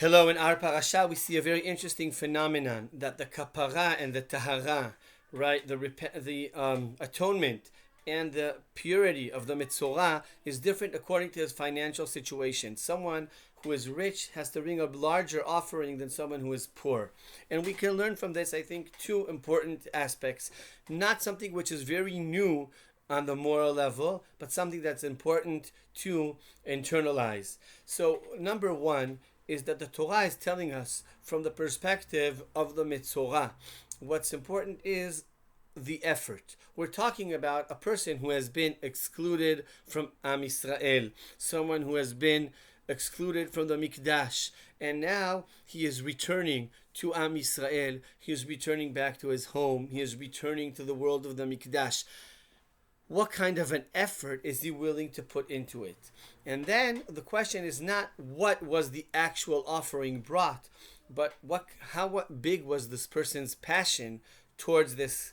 Hello, in our Parashat we see a very interesting phenomenon that the kapara and the tahara, right, the atonement and the purity of the Metzorah is different according to his financial situation. Someone who is rich has to bring a larger offering than someone who is poor. And we can learn from this, I think, two important aspects. Not something which is very new on the moral level, but something that's important to internalize. So, number one is that the Torah is telling us from the perspective of the Metzorah. What's important is the effort. We're talking about a person who has been excluded from Am Yisrael, someone who has been excluded from the Mikdash, and now he is returning to Am Yisrael. He is returning back to his home. He is returning to the world of the Mikdash. What kind of an effort is he willing to put into it? And then the question is not what was the actual offering brought, but what big was this person's passion towards this?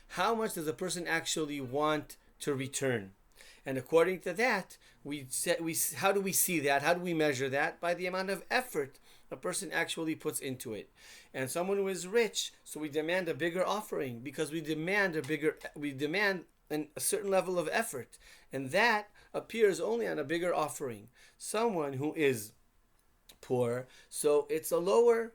How much does a person actually want to return? And according to that, how do we see that? How do we measure that? By the amount of effort a person actually puts into it. And someone who is rich, so we demand a bigger offering because we demand a certain level of effort, and that appears only on a bigger offering. Someone who is poor, so it's a lower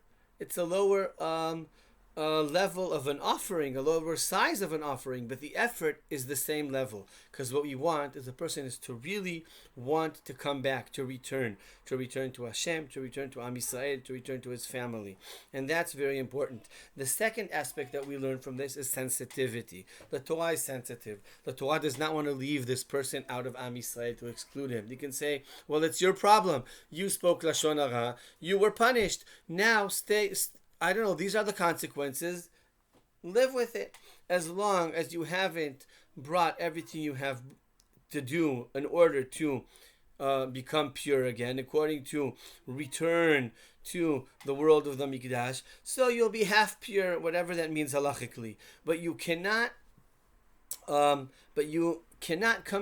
level of an offering, a lower size of an offering, but the effort is the same level. Because what we want is a person is to really want to come back, to return to Hashem, to return to Am Yisrael, to return to his family. And that's very important. The second aspect that we learn from this is sensitivity. The Torah is sensitive. The Torah does not want to leave this person out of Am Yisrael to exclude him. You can say, well, it's your problem. You spoke Lashon Hara. You were punished. Now I don't know, these are the consequences. Live with it. As long as you haven't brought everything you have to do in order to become pure again, according to return to the world of the Mikdash, so you'll be half pure, whatever that means halachically. But you cannot come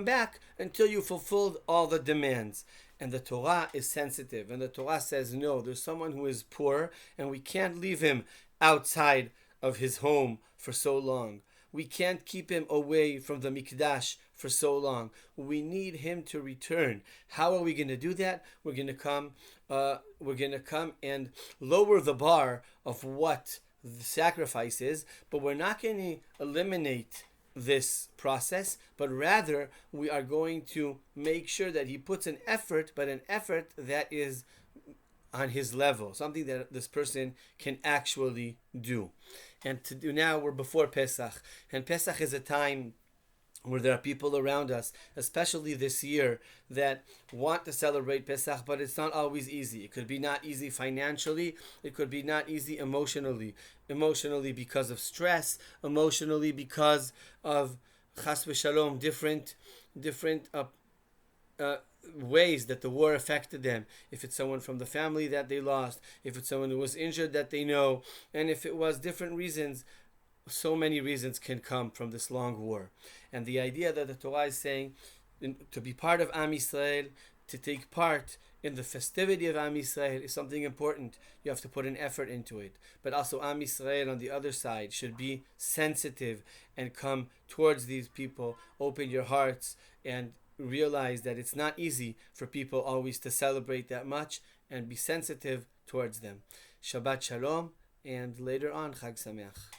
back until you fulfilled all the demands. And the Torah is sensitive. And the Torah says, no, there's someone who is poor, and we can't leave him outside of his home for so long. We can't keep him away from the Mikdash for so long. We need him to return. How are we going to do that? We're going to come and lower the bar of what the sacrifice is, but we're not going to eliminate this process, but rather we are going to make sure that he puts an effort, but an effort that is on his level, something that this person can actually do. And to do now, we're before Pesach, and Pesach is a time where there are people around us, especially this year, that want to celebrate Pesach, but it's not always easy. It could be not easy financially. It could be not easy emotionally. Emotionally because of stress. Emotionally because of chas v'shalom, different ways that the war affected them. If it's someone from the family that they lost, if it's someone who was injured that they know, and if it was different reasons. So many reasons can come from this long war. And the idea that the Torah is saying to be part of Am Yisrael, to take part in the festivity of Am Yisrael is something important. You have to put an effort into it. But also Am Yisrael on the other side should be sensitive and come towards these people, open your hearts and realize that it's not easy for people always to celebrate that much, and be sensitive towards them. Shabbat Shalom, and later on Chag Sameach.